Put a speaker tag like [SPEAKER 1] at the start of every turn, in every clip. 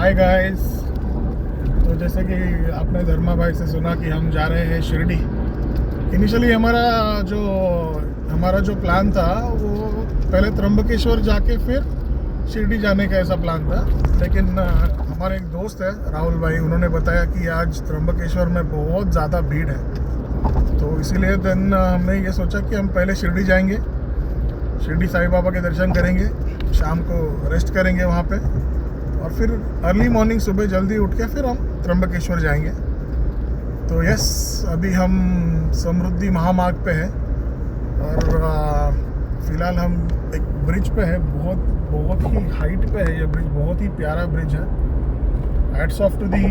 [SPEAKER 1] Hi guys. तो जैसे कि आपने धर्मा भाई से सुना कि हम जा रहे हैं शिरडी। इनिशियली हमारा जो प्लान था वो पहले त्र्यंबकेश्वर जाके फिर शिरडी जाने का ऐसा प्लान था, लेकिन हमारे एक दोस्त है राहुल भाई, उन्होंने बताया कि आज त्र्यंबकेश्वर में बहुत ज़्यादा भीड़ है। तो इसीलिए देन हमने ये सोचा कि हम पहले शिरडी जाएंगे, शिरडी साईं बाबा के दर्शन करेंगे, शाम को रेस्ट करेंगे वहाँ पे, और फिर अर्ली मॉर्निंग सुबह जल्दी उठ के फिर हम त्र्यंबकेश्वर जाएंगे। तो यस, अभी हम समृद्धि महामार्ग पे हैं और फ़िलहाल हम एक ब्रिज पे है, बहुत ही हाइट पे है ये ब्रिज, बहुत ही प्यारा ब्रिज है। Hats off to the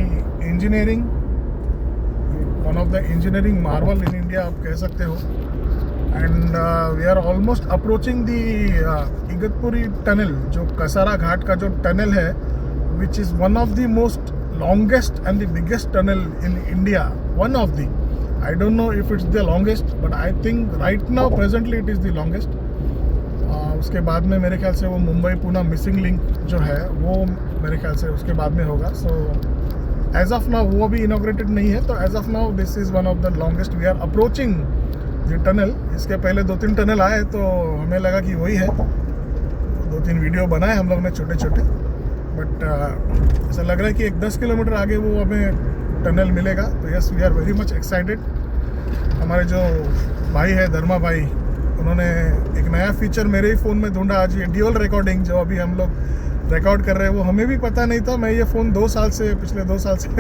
[SPEAKER 1] engineering, one of the engineering marvel in India आप कह सकते हो। And we are almost approaching the Igatpuri tunnel, जो कसारा घाट का जो टनल है, which is one of the most longest and the biggest tunnel in India. One of the, I don't know if it's the longest, but I think right now presently it is the longest. उसके बाद में मेरे ख्याल से वो Mumbai Pune missing link जो है वो मेरे ख्याल से उसके बाद में होगा। सो एज ऑफ नाउ वो अभी इनॉग्रेटेड नहीं है, तो as of now this is one of the longest. We are approaching the tunnel. इसके पहले 2-3 टनल आए तो हमें लगा कि वही है, 2-3 वीडियो बनाए हम लोग ने छोटे छोटे, बट ऐसा लग रहा है कि 10 किलोमीटर आगे वो हमें टनल मिलेगा। तो yes, we are very much excited. हमारे जो भाई है धर्मा भाई, उन्होंने एक नया फीचर मेरे ही फ़ोन में ढूंढा आज, ये ड्यूअल रिकॉर्डिंग जो अभी हम लोग रिकॉर्ड कर रहे हैं, वो हमें भी पता नहीं था। मैं ये फ़ोन पिछले 2 साल से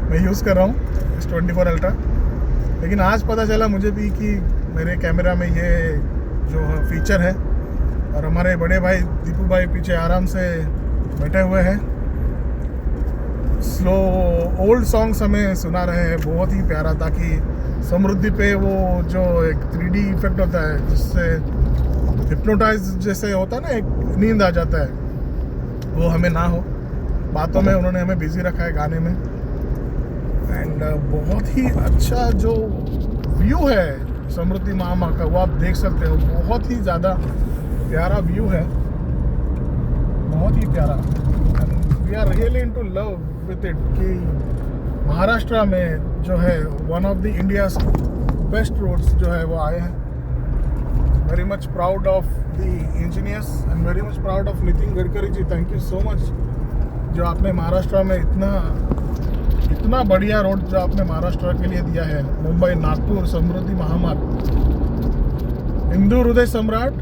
[SPEAKER 1] मैं यूज़ कर रहा हूँ, S24 अल्ट्रा, लेकिन आज पता चला मुझे भी कि मेरे कैमरा में ये जो फीचर है। और हमारे बड़े भाई दीपू भाई पीछे आराम से बैठे हुए हैं, स्लो ओल्ड सॉन्ग्स हमें सुना रहे हैं, बहुत ही प्यारा, ताकि समृद्धि पे वो जो एक 3D इफेक्ट होता है जिससे हिप्नोटाइज जैसे होता है ना, एक नींद आ जाता है, वो हमें ना हो। बातों में उन्होंने हमें बिजी रखा है, गाने में। एंड बहुत ही अच्छा जो व्यू है समृद्धि महामार्ग का, वो आप देख सकते हो, बहुत ही ज़्यादा प्यारा व्यू है, बहुत ही प्यारा। We are really into love with it कि महाराष्ट्र में जो है one of the India's best roads जो है वो आए हैं। Very much proud of the engineers and very much proud of Nitin Gadkari ji. Thank you so much, जो आपने महाराष्ट्र में इतना बढ़िया रोड जो आपने महाराष्ट्र के लिए दिया है। मुंबई नागपुर समृद्धि महामार्ग, हिंदू हृदय सम्राट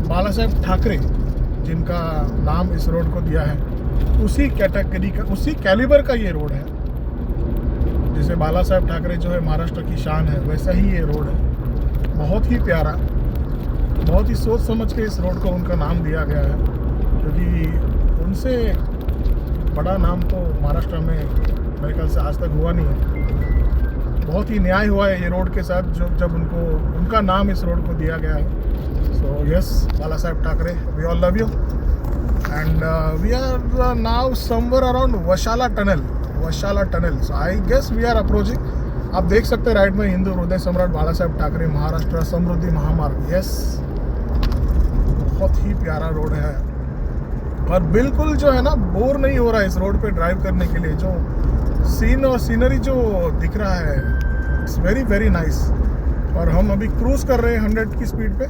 [SPEAKER 1] बाला साहेब ठाकरे जिनका नाम इस रोड को दिया है, उसी कैटेगरी का, उसी कैलिबर का ये रोड है। जैसे बाला साहेब ठाकरे जो है महाराष्ट्र की शान है, वैसा ही ये रोड है। बहुत ही प्यारा, बहुत ही सोच समझ के इस रोड को उनका नाम दिया गया है, क्योंकि उनसे बड़ा नाम तो महाराष्ट्र में मेरे ख्याल से आज तक हुआ नहीं है। बहुत ही न्याय हुआ है ये रोड के साथ, जब उनका नाम इस रोड को दिया गया है। So yes, Bala Saheb Thackeray, we all love you. And we are now somewhere around Vashala Tunnel. So I guess we are approaching. आप देख सकते हैं राइट में हिंदू हृदय सम्राट बाला साहेब ठाकरे महाराष्ट्र समृद्धि महामार्ग। यस, बहुत ही प्यारा रोड है और बिल्कुल जो है ना, बोर नहीं हो रहा है इस रोड पे ड्राइव करने के लिए। जो सीन और सीनरी जो दिख रहा है, इट्स वेरी वेरी नाइस। और हम अभी क्रूज़ कर रहे हैं 100 की स्पीड पे।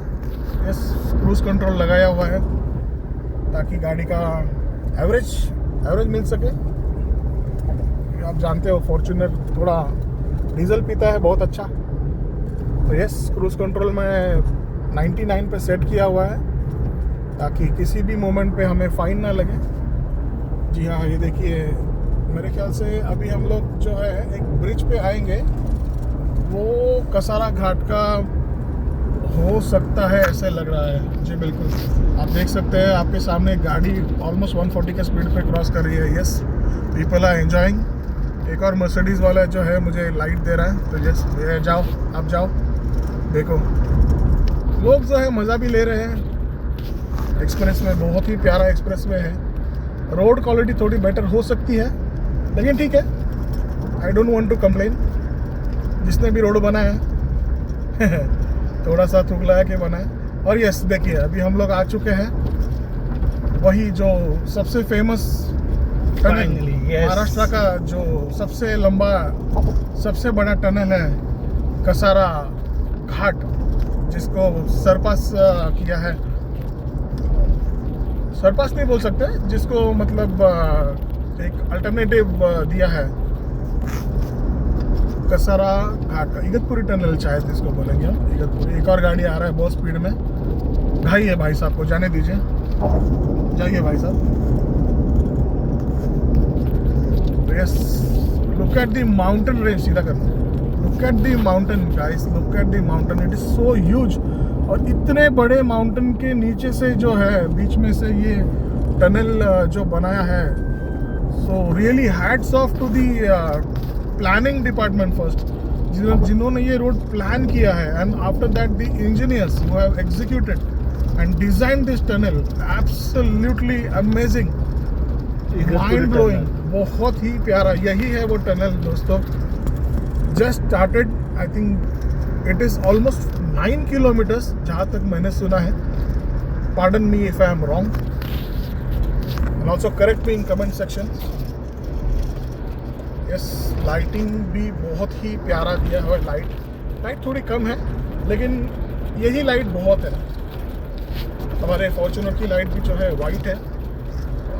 [SPEAKER 1] यस, क्रूज़ कंट्रोल लगाया हुआ है ताकि गाड़ी का एवरेज मिल सके। आप जानते हो फॉर्च्यूनर थोड़ा डीजल पीता है बहुत अच्छा। तो यस, क्रूज़ कंट्रोल में 99 पे सेट किया हुआ है ताकि किसी भी मोमेंट पे हमें फ़ाइन ना लगे। जी हाँ, ये देखिए, मेरे ख्याल से अभी हम लोग जो है एक ब्रिज पे आएंगे, वो कसारा घाट का हो सकता है, ऐसे लग रहा है जी। बिल्कुल आप देख सकते हैं, आपके सामने गाड़ी ऑलमोस्ट 140 के स्पीड पे क्रॉस कर रही है। Yes, people are enjoying. एक और मर्सिडीज़ वाला जो है मुझे लाइट दे रहा है, तो यस, जाओ आप जाओ, देखो लोग जो है मज़ा भी ले रहे हैं। एक्सप्रेस में बहुत ही प्यारा एक्सप्रेस में है। रोड क्वालिटी थोड़ी बेटर हो सकती है, लेकिन ठीक है, I don't want to complain. जिसने भी रोड बनाया है थोड़ा सा थूक लगा के बनाया। और यस, देखिए अभी हम लोग आ चुके हैं वही जो सबसे फेमस
[SPEAKER 2] Finally, yes.
[SPEAKER 1] महाराष्ट्र का जो सबसे लंबा सबसे बड़ा टनल है कसारा घाट, जिसको सरपास किया है, सरपास नहीं बोल सकते, जिसको मतलब एक अल्टरनेटिव दिया है कसारा घाट का। इगतपुरी टनल शायद इसको बोलेंगे हम, इगतपुरी। एक और गाड़ी आ रहा है बहुत स्पीड में, भाई है भाई साहब को जाने दीजिए, जाइए भाई साहब। Yes, look at the mountain range, सीधा करना, look at the mountain guys, look at the mountain, it is so huge. और इतने बड़े माउंटेन के नीचे से जो है बीच में से ये टनल जो बनाया है, so really hats off to the planning department first, जिन्होंने ये रोड प्लान किया है, and after that the engineers who have executed and design this tunnel, absolutely amazing, mind blowing, बहुत ही प्यारा। यही है वो टनल दोस्तों, just started, I think it is almost 9 kilometres जहाँ तक मैंने सुना है। Pardon me if I am wrong and also correct me in comment section. Yes, lighting भी बहुत ही प्यारा दिया हुआ है। लाइट थोड़ी कम है, लेकिन यही लाइट बहुत है। हमारे फॉर्च्यूनर की लाइट भी जो है वाइट है,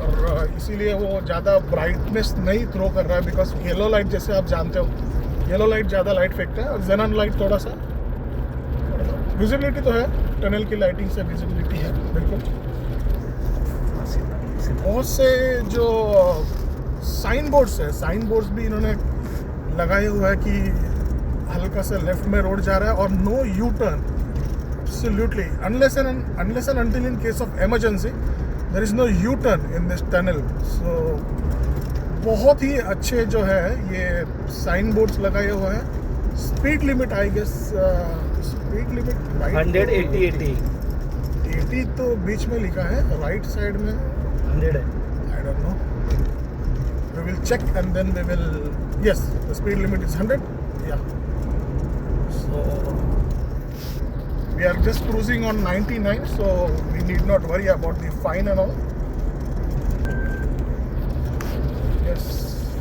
[SPEAKER 1] और इसीलिए वो ज़्यादा ब्राइटनेस नहीं थ्रो कर रहा है, बिकॉज येलो लाइट जैसे आप जानते हो, येलो लाइट ज़्यादा लाइट फेंकता है, और जेनन लाइट थोड़ा सा विजिबिलिटी तो है, टनल की लाइटिंग से विजिबिलिटी है बिल्कुल। बहुत से जो साइन बोर्ड्स है, साइन बोर्ड्स भी इन्होंने लगाए हुए हैं कि हल्का सा लेफ्ट में रोड जा रहा है और no U turn, absolutely, unless and until in case of emergency there is no U turn in this tunnel. So बहुत ही अच्छे जो है ये साइन बोर्ड्स लगाए हुए हैं। Speed limit I guess, speed limit 80 तो बीच में लिखा है, राइट साइड में
[SPEAKER 2] 100 है,
[SPEAKER 1] I don't know, we will check and then we will, yes, the speed limit is 100, yeah, so we are just cruising on 99, so we need not worry about the fine and all. Yes,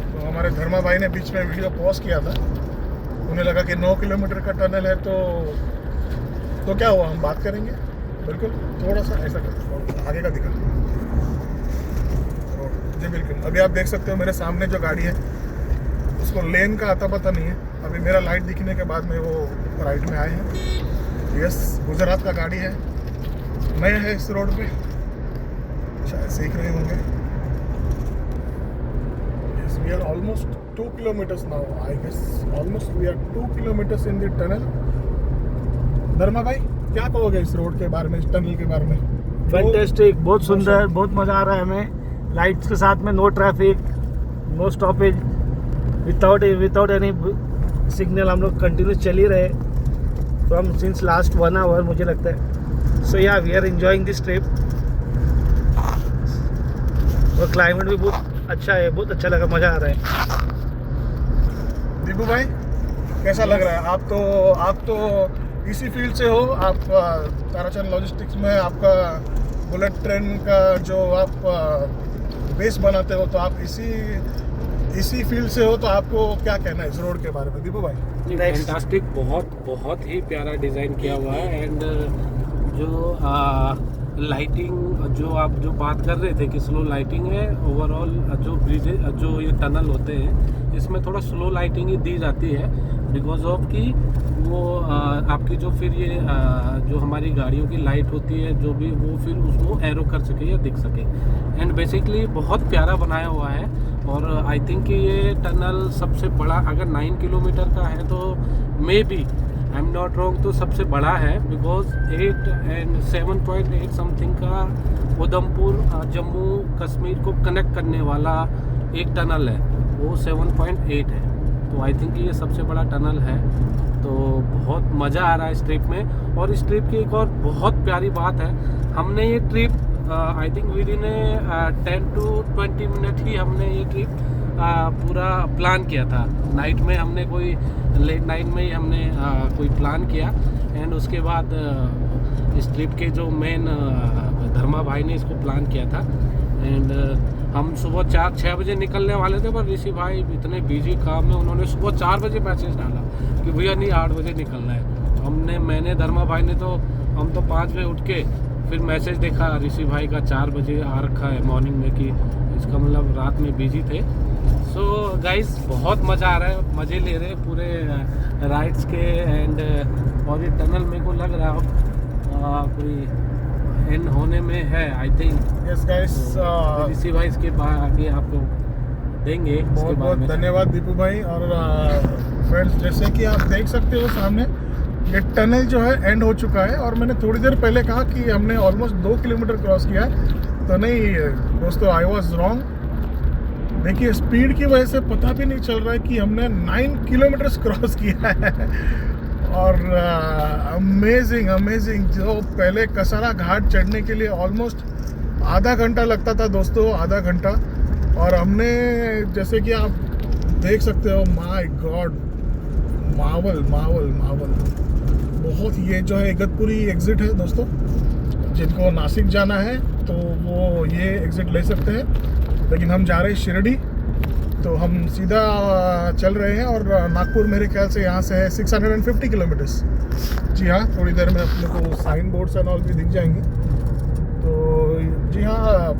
[SPEAKER 1] तो हमारे धर्मा भाई ने बीच में video pause किया था, उन्हें लगा कि 9 किलोमीटर का टनल है, तो क्या हुआ, हम बात करेंगे बिल्कुल, थोड़ा सा ऐसा कर आगे का दिखा जी, बिल्कुल। अभी आप देख सकते हो मेरे सामने जो गाड़ी है उसको लेन का आता पता नहीं है, अभी मेरा लाइट दिखने के बाद में वो राइट में आए हैं। यस, गुजरात का गाड़ी है, नए है इस रोड पे, शायद सीख रहे होंगे। Yes, we are almost 2 kilometres now, I guess almost we are 2 kilometres in the tunnel. Dharma भाई क्या कहोगे इस रोड के बारे में, इस टनल के बारे में?
[SPEAKER 2] फैंटास्टिक, बहुत सुंदर, बहुत मज़ा आ रहा है हमें। लाइट्स के साथ में no traffic, no stoppage, without any signal, हम लोग कंटिन्यू चल ही रहे फ्रॉम सिंस लास्ट 1 आवर मुझे लगता है। So yeah we are enjoying this trip, और क्लाइमेट भी बहुत अच्छा है, बहुत अच्छा लगा, मज़ा आ रहा है।
[SPEAKER 1] दीपू भाई कैसा लग रहा है? आप तो इसी फील्ड से हो, आप ताराचंद लॉजिस्टिक्स में आपका बुलेट ट्रेन का जो आप बेस बनाते हो, तो आप इसी फील्ड से हो, तो आपको क्या कहना है इस रोड के बारे में दीपू भाई?
[SPEAKER 3] फैंटास्टिक, बहुत ही प्यारा डिज़ाइन किया हुआ है। एंड जो लाइटिंग जो बात कर रहे थे कि स्लो लाइटिंग है, ओवरऑल जो ब्रिजेज जो ये टनल होते हैं इसमें थोड़ा स्लो लाइटिंग ही दी जाती है, बिकॉज ऑफ कि वो आपकी जो फिर ये जो हमारी गाड़ियों की लाइट होती है जो भी, वो फिर उसको एरो कर सके या दिख सके। एंड बेसिकली बहुत प्यारा बनाया हुआ है, और आई थिंक कि ये टनल सबसे बड़ा, अगर 9 किलोमीटर का है तो may be, I am not wrong, तो सबसे बड़ा है, बिकॉज 8 एंड 7.8 समथिंग का उधमपुर जम्मू कश्मीर को कनेक्ट करने वाला एक टनल है, वो 7.8 है। तो आई थिंक ये सबसे बड़ा टनल है, तो बहुत मज़ा आ रहा है इस ट्रिप में। और इस ट्रिप की एक और बहुत प्यारी बात है, हमने ये trip I think within 10 to 20 minute ही हमने ये ट्रिप पूरा प्लान किया था। नाइट में हमने कोई लेट नाइट में ही हमने कोई प्लान किया, एंड उसके बाद इस ट्रिप के जो मेन धर्मा भाई ने इसको प्लान किया था, एंड हम सुबह 4-6 बजे निकलने वाले थे, पर ऋषि भाई इतने बिजी काम में उन्होंने सुबह 4 बजे मैसेज डाला कि भैया नहीं 8 बजे निकलना है। मैंने धर्मा भाई ने तो हम तो 5 बजे उठ के फिर मैसेज देखा ऋषि भाई का 4 बजे आ रखा है मॉर्निंग में, कि इसका मतलब रात में बिजी थे। सो गाइस बहुत मज़ा आ रहा है, मज़े ले रहे हैं पूरे राइड्स के एंड और ये टनल मेरे को लग रहा है कोई एंड होने में है आई थिंक।
[SPEAKER 1] यस गाइस,
[SPEAKER 3] ऋषि भाई इसके बाद आगे आपको देंगे।
[SPEAKER 1] बहुत बहुत धन्यवाद दीपू भाई। और फ्रेंड्स, जैसे कि आप देख सकते हो सामने ये टनल जो है एंड हो चुका है, और मैंने थोड़ी देर पहले कहा कि हमने ऑलमोस्ट 2 किलोमीटर क्रॉस किया है, तो नहीं दोस्तों, आई वॉज रॉन्ग। देखिए स्पीड की वजह से पता भी नहीं चल रहा है कि हमने 9 किलोमीटर क्रॉस किया है। और अमेजिंग अमेजिंग, जो पहले कसरा घाट चढ़ने के लिए ऑलमोस्ट आधा घंटा लगता था दोस्तों, आधा घंटा, और हमने जैसे कि आप देख सकते हो, माय गॉड, मावल मावल मावल बहुत। ये जो है इगतपुरी एग्ज़िट है दोस्तों, जिनको नासिक जाना है तो वो ये एग्ज़िट ले सकते हैं, लेकिन हम जा रहे हैं शिरडी, तो हम सीधा चल रहे हैं। और नागपुर मेरे ख्याल से यहाँ से है 650 किलोमीटर्स। जी हाँ, थोड़ी देर में अपने को साइन बोर्ड्स एंड ऑल भी दिख जाएंगे। तो जी हाँ,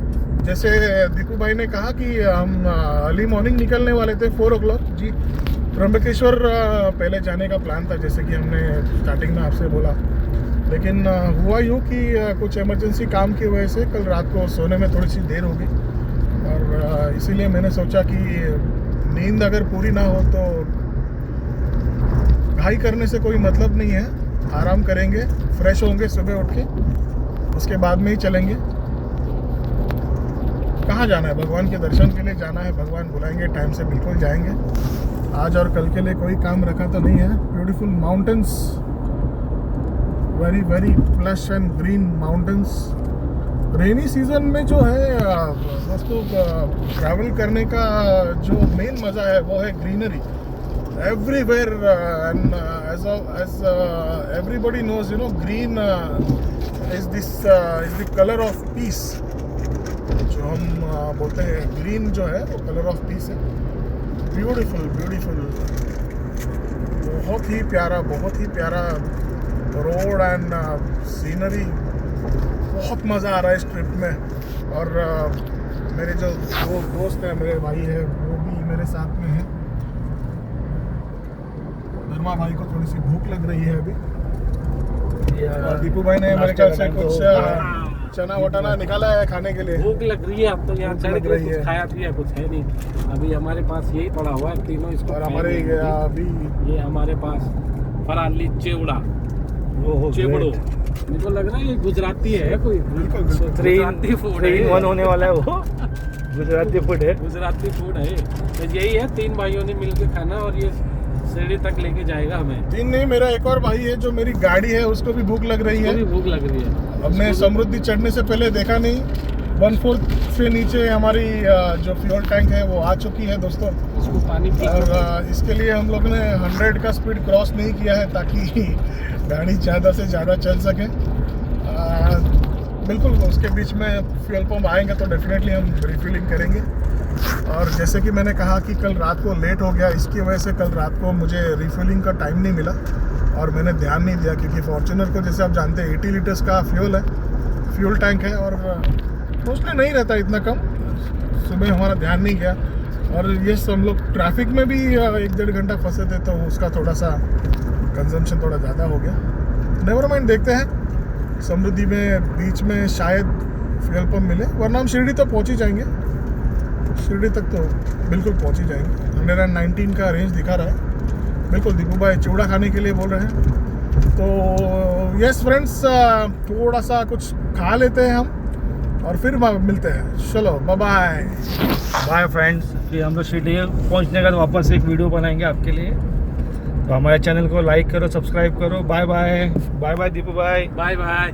[SPEAKER 1] जैसे दीपू भाई ने कहा कि हम अर्ली मॉर्निंग निकलने वाले थे 4 o'clock। जी, त्र्यंबकेश्वर पहले जाने का प्लान था, जैसे कि हमने स्टार्टिंग में आपसे बोला, लेकिन हुआ यूँ कि कुछ इमरजेंसी काम की वजह से कल रात को सोने में थोड़ी सी देर हो गई, और इसीलिए मैंने सोचा कि नींद अगर पूरी ना हो तो घाई करने से कोई मतलब नहीं है, आराम करेंगे, फ्रेश होंगे सुबह उठ के, उसके बाद में ही चलेंगे। कहाँ जाना है? भगवान के दर्शन के लिए जाना है, भगवान बुलाएंगे टाइम से बिल्कुल जाएंगे। आज और कल के लिए कोई काम रखा तो नहीं है। Beautiful mountains, very very plush and green mountains. Rainy season में जो है दोस्तों ट्रैवल करने का जो मेन मज़ा है वो है greenery everywhere, and as everybody knows, you know, green is the colour of peace. जो हम बोलते हैं ग्रीन जो है वो कलर ऑफ पीस है। ब्यूटीफुल ब्यूटीफुल, बहुत ही प्यारा रोड एंड सीनरी। बहुत मज़ा आ रहा है इस ट्रिप में। और मेरे जो दो दोस्त हैं, मेरे भाई है, वो भी मेरे साथ में है। धर्मा भाई को थोड़ी सी भूख लग रही है अभी, और दीपू भाई ने मेरे ख्याल से कुछ चना वटाना निकाला है खाने के लिए।
[SPEAKER 3] भूख लग रही है, अब तो यहाँ चढ़ के कुछ खाया पिया कुछ है नहीं, अभी हमारे पास यही पड़ा हुआ है तीनों। इसको
[SPEAKER 1] और हमारे अभी
[SPEAKER 3] ये हमारे पास फराली चेवड़ा, चेवड़ो, मुझे लग रहा है ये गुजराती है कोई, गुजराती फूड है,
[SPEAKER 2] 3-in-1 होने वाला है वो। गुजराती फूड है,
[SPEAKER 3] गुजराती फूड है। तो यही है, 3 भाइयों ने मिलकर खाना, और ये शिरडी तक लेके जाएगा हमें।
[SPEAKER 1] 3 नहीं, मेरा एक और भाई है जो मेरी गाड़ी है, उसको भी भूख लग रही है।
[SPEAKER 3] भी भूख लग रही है।
[SPEAKER 1] हमने समृद्धि चढ़ने से पहले देखा नहीं, 1/4 से नीचे हमारी जो फ्यूल टैंक है वो आ चुकी है दोस्तों।
[SPEAKER 3] इसको पानी पी,
[SPEAKER 1] और इसके लिए हम लोग ने 100 का स्पीड क्रॉस नहीं किया है, ताकि गाड़ी ज़्यादा से ज़्यादा चल सके। बिल्कुल, उसके बीच में फ्यूल पंप आएंगे तो डेफिनेटली हम रिफिलिंग करेंगे। और जैसे कि मैंने कहा कि कल रात को लेट हो गया, इसकी वजह से कल रात को मुझे रिफिलिंग का टाइम नहीं मिला, और मैंने ध्यान नहीं दिया, क्योंकि फॉर्च्यूनर को जैसे आप जानते हैं 80 लीटर्स का फ्यूल टैंक है, और मोस्टली नहीं रहता इतना कम। सुबह हमारा ध्यान नहीं गया, और ये हम लोग ट्रैफिक में भी 1-1.5 घंटा फंसे थे, तो उसका थोड़ा सा कंजम्पशन थोड़ा ज़्यादा हो गया। नेवर माइंड, देखते हैं समृद्धि में बीच में शायद फ्यूल पंप मिले, वरना हम शिरडी तक पहुँच ही जाएंगे। शिरडी तक तो बिल्कुल पहुँच ही जाएंगे। 119 का रेंज दिखा रहा है। बिल्कुल, दीपू भाई चिवड़ा खाने के लिए बोल रहे हैं। तो यस फ्रेंड्स, थोड़ा सा कुछ खा लेते हैं हम, और फिर मिलते हैं। चलो बाय बाय।
[SPEAKER 2] Bye friends. फिर हम लोग शिरडी पहुंचने के बाद वापस एक वीडियो बनाएंगे आपके लिए, तो हमारे चैनल को लाइक करो, सब्सक्राइब करो। Bye bye. Bye bye Deepu भाई।
[SPEAKER 3] Bye bye.